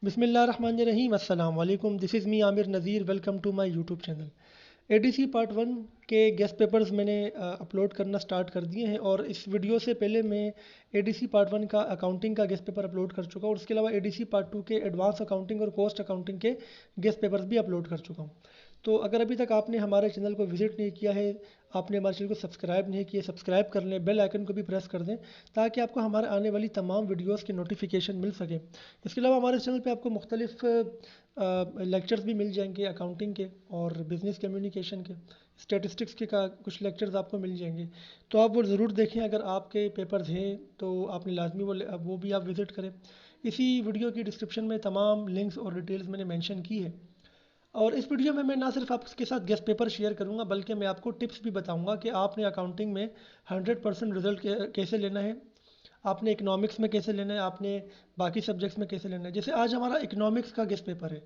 बिस्मिल्लाहिर्रहमानिर्रहीम अस्सलाम वालेकुम। This is me Aamir Nazir. Welcome to my YouTube channel. ADC part 1 के गेस्ट पेपर्स मैंने अपलोड करना स्टार्ट कर दिए हैं और इस वीडियो से पहले मैं एडीसी पार्ट 1 का अकाउंटिंग का गेस्ट पेपर अपलोड कर चुका हूँ और उसके अलावा एडीसी पार्ट 2 के एडवांस अकाउंटिंग और कॉस्ट अकाउंटिंग के गेस्ट पेपर्स भी अपलोड कर चुका हूँ। तो अगर अभी तक आपने हमारे चैनल को विज़िट नहीं किया है, आपने हमारे चैनल को सब्सक्राइब नहीं किया, सब्सक्राइब कर लें, बेल आइकन को भी प्रेस कर दें ताकि आपको हमारे आने वाली तमाम वीडियोस की नोटिफिकेशन मिल सके। इसके अलावा हमारे चैनल पे आपको मुख्तलिफ लेक्चर्स भी मिल जाएंगे अकाउंटिंग के और बिज़नेस कम्युनिकेशन के, स्टैटिस्टिक्स के का कुछ लेक्चर्स आपको मिल जाएंगे। तो आप वो ज़रूर देखें। अगर आपके पेपर्स हैं तो आपने लाजमी वो भी आप विज़िट करें। इसी वीडियो की डिस्क्रिप्शन में तमाम लिंक्स और डिटेल्स मैंने मेंशन की है। और इस वीडियो में मैं ना सिर्फ आपके साथ गेस्ट पेपर शेयर करूंगा बल्कि मैं आपको टिप्स भी बताऊंगा कि आपने अकाउंटिंग में 100% रिजल्ट कैसे लेना है, आपने इकोनॉमिक्स में कैसे लेना है, आपने बाकी सब्जेक्ट्स में कैसे लेना है। जैसे आज हमारा इकोनॉमिक्स का गेस्ट पेपर है,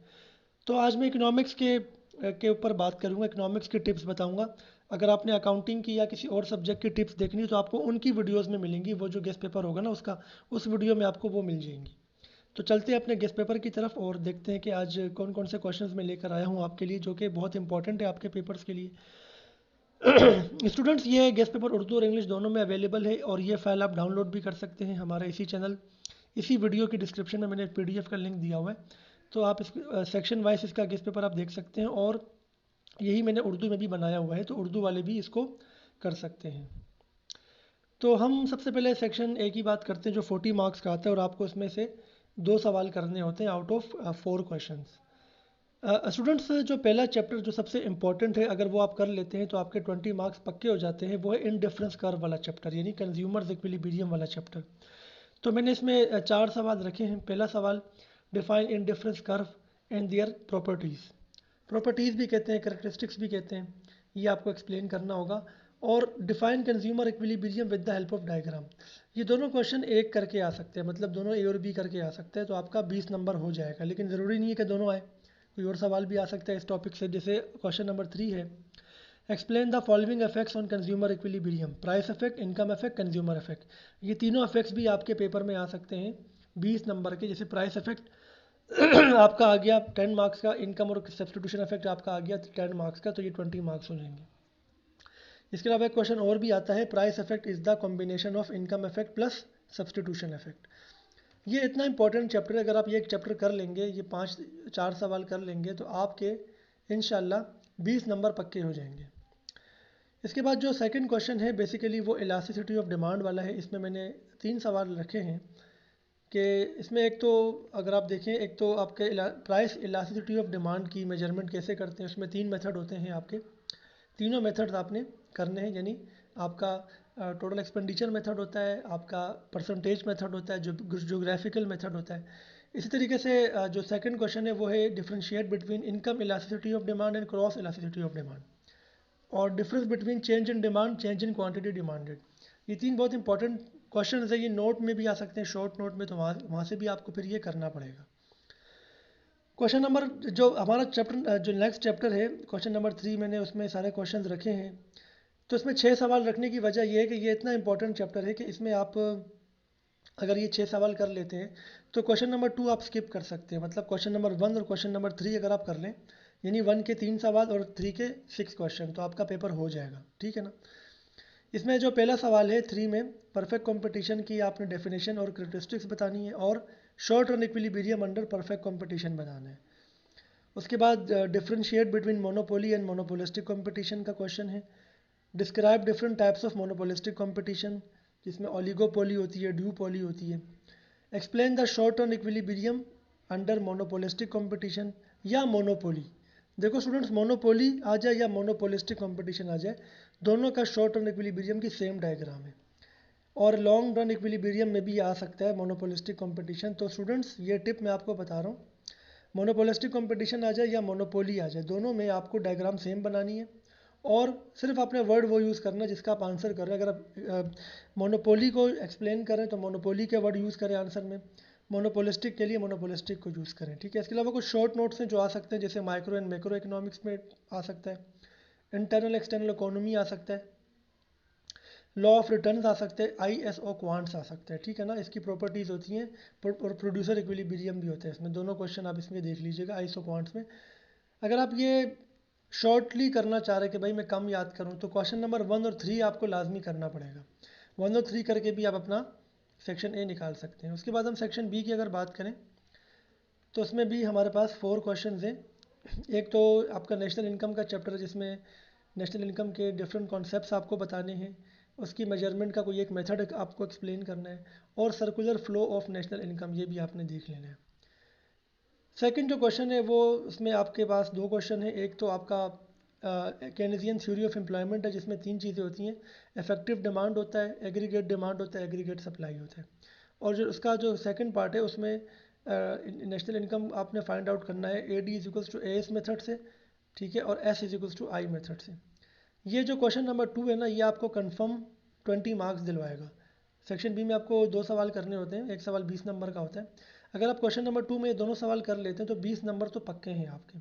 तो आज मैं इकोनॉमिक्स के ऊपर बात करूंगा, इकोनॉमिक्स की टिप्स बताऊंगा। अगर आपने अकाउंटिंग की या किसी और सब्जेक्ट की टिप्स देखनी है तो आपको उनकी वीडियोज़ में मिलेंगी। वो जो गेस्ट पेपर होगा ना उसका, उस वीडियो में आपको वो मिल जाएंगी। तो चलते हैं अपने गेस्ट पेपर की तरफ और देखते हैं कि आज कौन कौन से क्वेश्चंस मैं लेकर आया हूँ आपके लिए, जो कि बहुत इंपॉर्टेंट है आपके पेपर्स के लिए। स्टूडेंट्स, ये गेस्ट पेपर उर्दू और इंग्लिश दोनों में अवेलेबल है और ये फाइल आप डाउनलोड भी कर सकते हैं हमारे इसी चैनल, इसी वीडियो की डिस्क्रिप्शन में मैंने पीडीएफ का लिंक दिया हुआ है। तो आप इस सेक्शन वाइज इसका गेस्ट पेपर आप देख सकते हैं और यही मैंने उर्दू में भी बनाया हुआ है, तो उर्दू वाले भी इसको कर सकते हैं। तो हम सबसे पहले सेक्शन ए की बात करते हैं जो 40 मार्क्स का आता है और आपको इसमें से 2 सवाल करने होते हैं आउट ऑफ 4 क्वेश्चंस। स्टूडेंट्स, जो पहला चैप्टर जो सबसे इंपॉर्टेंट है, अगर वो आप कर लेते हैं तो आपके 20 मार्क्स पक्के हो जाते हैं। वो है इनडिफरेंस कर्व वाला चैप्टर, यानी कंज्यूमर्स इक्विलिब्रियम वाला चैप्टर। तो मैंने इसमें 4 सवाल रखे हैं। पहला सवाल, define indifference curve and their properties. Properties भी कहते हैं, कैरेक्टरिस्टिक्स भी कहते हैं, ये आपको एक्सप्लेन करना होगा। और define consumer equilibrium with the help of diagram. ये दोनों क्वेश्चन एक करके आ सकते हैं, मतलब दोनों ए और बी करके आ सकते हैं, तो आपका 20 नंबर हो जाएगा। लेकिन ज़रूरी नहीं है कि दोनों आए, कोई और सवाल भी आ सकता है इस टॉपिक से। जैसे क्वेश्चन नंबर 3 है, explain the following effects on consumer equilibrium, price effect, income effect, consumer effect. ये तीनों इफेक्ट्स भी आपके पेपर में आ सकते हैं 20 नंबर के। जैसे प्राइस इफेक्ट आपका आ गया 10 मार्क्स का, इनकम और सब्सटीट्यूशन इफेक्ट आपका आ गया 10 मार्क्स का, तो ये 20 मार्क्स हो जाएंगे। इसके अलावा एक क्वेश्चन और भी आता है, price effect is the combination of income effect plus substitution effect. ये इतना इंपॉर्टेंट चैप्टर है, अगर आप ये एक चैप्टर कर लेंगे, ये 4 सवाल कर लेंगे तो आपके इंशाल्लाह 20 नंबर पक्के हो जाएंगे। इसके बाद जो सेकंड क्वेश्चन है बेसिकली वो इलास्टिसिटी ऑफ डिमांड वाला है। इसमें मैंने 3 सवाल रखे हैं कि इसमें एक तो अगर आप देखें, एक तो आपके प्राइस इलास्टिसिटी ऑफ डिमांड की मेजरमेंट कैसे करते हैं। उसमें 3 मेथड होते हैं आपके, तीनों मेथड्स आपने करने हैं। यानी आपका टोटल एक्सपेंडिचर मेथड होता है, आपका परसेंटेज मेथड होता है, जो जोग्राफिकल मेथड होता है। इसी तरीके से जो सेकंड क्वेश्चन है वो है differentiate between income elasticity of demand and cross elasticity of demand, और difference between change in demand, change in quantity demanded. ये 3 बहुत इंपॉर्टेंट क्वेश्चन है। ये नोट में भी आ सकते हैं, शॉर्ट नोट में, तो वहाँ से भी आपको फिर ये करना पड़ेगा। क्वेश्चन नंबर जो हमारा चैप्टर जो नेक्स्ट चैप्टर है, क्वेश्चन नंबर 3, मैंने उसमें सारे क्वेश्चन रखे हैं। तो इसमें 6 सवाल रखने की वजह यह है कि ये इतना इंपॉर्टेंट चैप्टर है कि इसमें आप अगर ये 6 सवाल कर लेते हैं तो क्वेश्चन नंबर 2 आप स्किप कर सकते हैं। मतलब क्वेश्चन नंबर 1 और क्वेश्चन नंबर 3 अगर आप कर लें, यानी 1 के 3 सवाल और 3 के 6 क्वेश्चन, तो आपका पेपर हो जाएगा। ठीक है ना। इसमें जो पहला सवाल है 3 में, परफेक्ट कंपटीशन की आपने डेफिनेशन और करेक्टरिस्टिक्स बतानी है और short run equilibrium under perfect competition बनाना है। उसके बाद differentiate between monopoly and monopolistic competition का क्वेश्चन है। Describe different types of monopolistic competition, जिसमें ओलिगोपोली होती है, ड्यूपोली होती है। Explain the short run equilibrium under monopolistic competition या मोनोपोली। देखो स्टूडेंट्स, मोनोपोली आ जाए या मोनोपोलिस्टिक कंपटीशन आ जाए, दोनों का शॉर्ट रन इक्विलिब्रियम की सेम डायग्राम है। और लॉन्ग रन इक्विलिब्रियम में भी आ सकता है मोनोपोलिस्टिक कंपटीशन। तो स्टूडेंट्स, ये टिप मैं आपको बता रहा हूँ, मोनोपोलिस्टिक कंपटीशन आ जाए या मोनोपोली आ जाए, दोनों में आपको डायग्राम सेम बनानी है और सिर्फ आपने वर्ड वो यूज़ करना है जिसका आप आंसर कर रहे हैं। अगर आप मोनोपोली को एक्सप्लेन करें तो मोनोपोली के वर्ड यूज़ करें आंसर में, मोनोपोलिस्टिक के लिए मोनोपोलिस्टिक को यूज़ करें। ठीक है। इसके अलावा कुछ शॉर्ट नोट्स हैं जो आ सकते हैं, जैसे माइक्रो एंड मैक्रो इकोनॉमिक्स में आ सकता है, इंटरनल एक्सटर्नल इकोनॉमी आ सकता है, लॉ ऑफ रिटर्न्स आ सकते हैं, ISO क्वांट्स आ सकते हैं, ठीक है ना। इसकी प्रॉपर्टीज़ होती हैं और प्रोड्यूसर इक्विलिब्रियम भी होता है इसमें। दोनों क्वेश्चन आप इसमें देख लीजिएगा ISO क्वांट्स में। अगर आप ये शॉर्टली करना चाह रहे हैं कि भाई मैं कम याद करूं, तो क्वेश्चन नंबर 1 और 3 आपको लाजमी करना पड़ेगा। 1 और 3 करके भी आप अपना सेक्शन ए निकाल सकते हैं। उसके बाद हम सेक्शन बी की अगर बात करें तो उसमें भी हमारे पास 4 क्वेश्चन हैं। एक तो आपका नेशनल इनकम का चैप्टर है, जिसमें नेशनल इनकम के डिफरेंट कॉन्सेप्ट्स आपको बताने हैं, उसकी मेजरमेंट का कोई एक मेथड आपको एक्सप्लेन करना है, और circular flow of national income ये भी आपने देख लेना है। सेकंड जो क्वेश्चन है वो, उसमें आपके पास 2 क्वेश्चन है। एक तो आपका केनेजियन थ्योरी ऑफ एम्प्लॉयमेंट है, जिसमें 3 चीज़ें होती हैं। इफेक्टिव डिमांड होता है, एग्रीगेट डिमांड होता है, एग्रीगेट सप्लाई होता है। और जो उसका जो सेकंड पार्ट है उसमें नेशनल इनकम आपने फाइंड आउट करना है AD is equals to AS method से, ठीक है, और S is equals to I method से। ये जो क्वेश्चन नंबर 2 है ना, ये आपको कंफर्म 20 मार्क्स दिलवाएगा। सेक्शन बी में आपको 2 सवाल करने होते हैं, एक सवाल 20 नंबर का होता है। अगर आप क्वेश्चन नंबर 2 में ये दोनों सवाल कर लेते हैं तो 20 नंबर तो पक्के हैं आपके।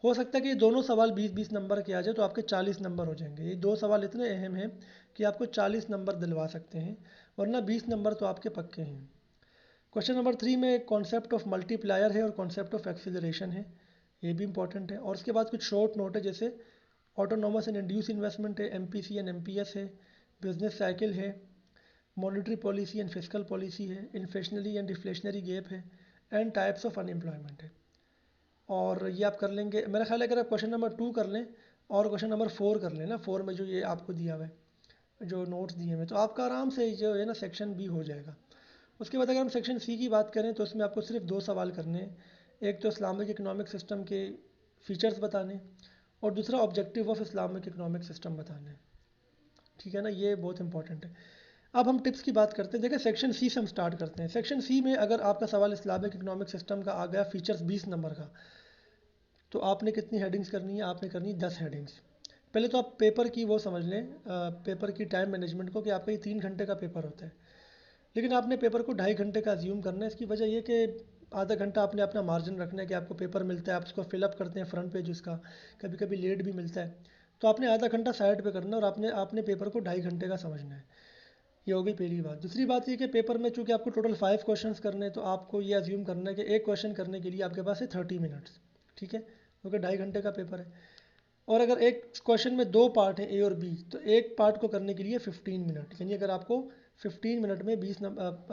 हो सकता है कि ये दोनों सवाल 20-20 नंबर के आ जाए तो आपके 40 नंबर हो जाएंगे। ये 2 सवाल इतने अहम हैं कि आपको 40 नंबर दिलवा सकते हैं, वरना 20 नंबर तो आपके पक्के हैं। क्वेश्चन नंबर 3 में कॉन्सेप्ट ऑफ मल्टीप्लायर है और कॉन्सेप्ट ऑफ एक्सीलरेशन है, ये भी इंपॉर्टेंट है। और उसके बाद कुछ शॉर्ट नोट है, जैसे ऑटोनोमस एंड इंड्यूस इन्वेस्टमेंट है, MPC एंड MPS है, बिजनेस साइकिल है, monetary policy and fiscal policy है, इन्फ्लेशनरी एंड डिफ्लेशनरी गैप है, एंड टाइप्स ऑफ अनएम्प्लॉयमेंट है। और ये आप कर लेंगे मेरा ख्याल है। अगर आप क्वेश्चन नंबर 2 कर लें और क्वेश्चन नंबर 4 कर लें ना, 4 में जो ये आपको दिया हुआ है, जो नोट्स दिए हुए हैं, तो आपका आराम से जो है ना सेक्शन बी हो जाएगा। उसके बाद अगर हम सेक्शन सी की बात करें तो उसमें आपको सिर्फ 2 सवाल करने हैं। एक तो इस्लामिक इकनॉमिक सिस्टम के फीचर्स बताने, और दूसरा objective of Islamic economic system बताने, ठीक है ना। ये बहुत इंपॉर्टेंट है। अब हम टिप्स की बात करते हैं। देखिए सेक्शन सी से हम स्टार्ट करते हैं। सेक्शन सी में अगर आपका सवाल इस्लामिक इकनॉमिक सिस्टम का आ गया, फीचर्स 20 नंबर का, तो आपने कितनी हेडिंग्स करनी है? आपने करनी 10 हेडिंग्स। पहले तो आप पेपर की वो समझ लें, पेपर की टाइम मैनेजमेंट को, कि आपका ये 3 घंटे का पेपर होता है, लेकिन आपने पेपर को 2.5 घंटे का अज्यूम करना है। इसकी वजह ये कि आधा घंटा आपने अपना मार्जिन रखना है कि आपको पेपर मिलता है, आप उसको फिलअप करते हैं फ्रंट पेज उसका, कभी कभी लेट भी मिलता है, तो आपने आधा घंटा साइड पे करना है और आपने आपने पेपर को 2.5 घंटे का समझना है। ये हो गई पहली बात। दूसरी बात ये कि पेपर में चूंकि आपको टोटल 5 क्वेश्चंस करने हैं, तो आपको ये अज्यूम करना है कि एक क्वेश्चन करने के लिए आपके पास है 30 मिनट्स, ठीक है, क्योंकि 2.5 घंटे का पेपर है। और अगर एक क्वेश्चन में 2 पार्ट हैं A और B, तो एक पार्ट को करने के लिए 15 मिनट, यानी अगर आपको 15 मिनट में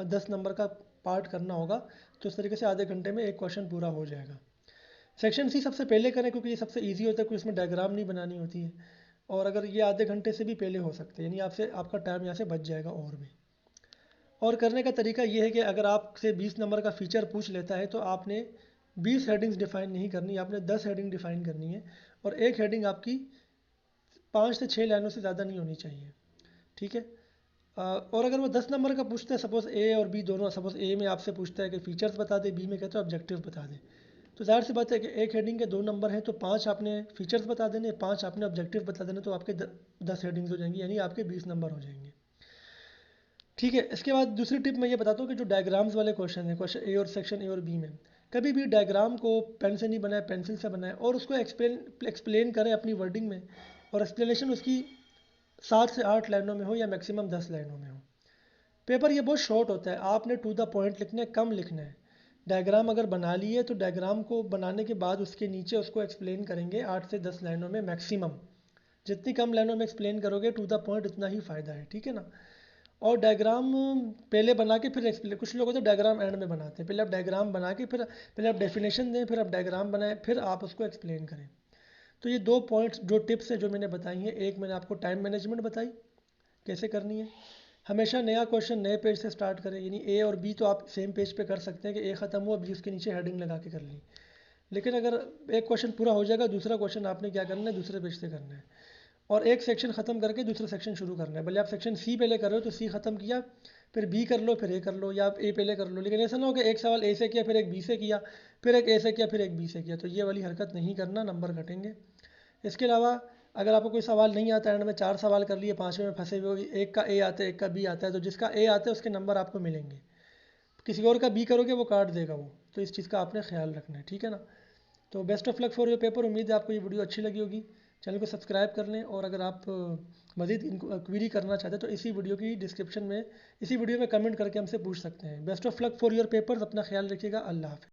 10 नंबर का पार्ट करना होगा, तो इस तरीके से आधे घंटे में एक क्वेश्चन पूरा हो जाएगा। सेक्शन सी सबसे पहले करें क्योंकि ये सबसे ईजी होता है, कोई इसमें डायग्राम नहीं बनानी होती है, और अगर ये आधे घंटे से भी पहले हो सकते हैं, यानी आपसे आपका टाइम यहाँ से बच जाएगा। और भी और करने का तरीका ये है कि अगर आपसे 20 नंबर का फीचर पूछ लेता है तो आपने 20 हेडिंग्स डिफाइन नहीं करनी, आपने 10 हेडिंग डिफाइन करनी है, और एक हेडिंग आपकी 5 से 6 लाइनों से ज़्यादा नहीं होनी चाहिए, ठीक है। और अगर वो 10 नंबर का पूछते हैं, सपोज़ ए और बी दोनों, सपोज़ ए में आपसे पूछता है कि फीचर्स बता दे, बी में कहते हैं ऑब्जेक्टिव बता दे, तो ज़ाहिर सी बात है कि एक हेडिंग के 2 नंबर हैं, तो 5 आपने फीचर्स बता देने, 5 आपने ऑब्जेक्टिव बता देने, तो आपके 10 हेडिंग्स हो जाएंगी, यानी आपके 20 नंबर हो जाएंगे, ठीक है। इसके बाद दूसरी टिप मैं ये बताता हूँ कि जो डायग्राम्स वाले क्वेश्चन हैं, क्वेश्चन ए और सेक्शन ए और बी में, कभी भी डायग्राम को पेन से नहीं बनाए, पेंसिल से बनाए, और उसको एक्सप्लेन करें अपनी वर्डिंग में, और एक्सप्लेनेशन उसकी 7 से 8 लाइनों में हो या मैक्सिमम 10 लाइनों में हो। पेपर ये बहुत शॉर्ट होता है, आपने टू द पॉइंट लिखना है, कम लिखना है। डायग्राम अगर बना लिए तो डायग्राम को बनाने के बाद उसके नीचे उसको एक्सप्लेन करेंगे 8 से 10 लाइनों में मैक्सिमम। जितनी कम लाइनों में एक्सप्लेन करोगे टू द पॉइंट, उतना ही फ़ायदा है, ठीक है ना। और डायग्राम पहले बना के फिर एक्सप्लेन, कुछ लोग होते हैं डायग्राम एंड में बनाते हैं, पहले आप डायग्राम बना के फिर पहले आप डेफिनेशन दें, फिर आप डायग्राम बनाएं, फिर आप उसको एक्सप्लेन करें। तो ये 2 पॉइंट्स जो टिप्स है जो मैंने बताई हैं, एक मैंने आपको टाइम मैनेजमेंट बताई कैसे करनी है। हमेशा नया क्वेश्चन नए पेज से स्टार्ट करें, यानी ए और बी तो आप सेम पेज पे कर सकते हैं कि ए ख़त्म हुआ, बी उसके नीचे हेडिंग लगा के कर ली, लेकिन अगर एक क्वेश्चन पूरा हो जाएगा, दूसरा क्वेश्चन आपने क्या करना है, दूसरे पेज से करना है, और एक सेक्शन ख़त्म करके दूसरा सेक्शन शुरू करना है। भले आप सेक्शन सी पहले कर रहे हो तो सी ख़त्म किया, फिर बी कर लो, फिर ए कर लो, या आप ए पहले कर लो, लेकिन ऐसा ना हो कि एक सवाल ए से किया, फिर एक बी से किया, फिर एक ए से किया, फिर एक बी से किया, तो ये वाली हरकत नहीं करना, नंबर घटेंगे। इसके अलावा अगर आपको कोई सवाल नहीं आता, एंड में 4 सवाल कर लिए, 5वें में फंसे हुए, एक का ए आता है, एक का बी आता है, तो जिसका ए आता है उसके नंबर आपको मिलेंगे, किसी और का बी करोगे वो काट देगा वो, तो इस चीज़ का आपने ख्याल रखना है, ठीक है ना। तो best of luck for your paper. उम्मीद है आपको ये वीडियो अच्छी लगी होगी। चैनल को सब्सक्राइब कर लें, और अगर आप मज़ीद क्वेरी करना चाहते हैं तो इसी वीडियो की डिस्क्रिप्शन में, इसी वीडियो में कमेंट करके हमसे पूछ सकते हैं। Best of luck for your papers. अपना ख्याल रखिएगा। अल्लाह हाफ़िज़।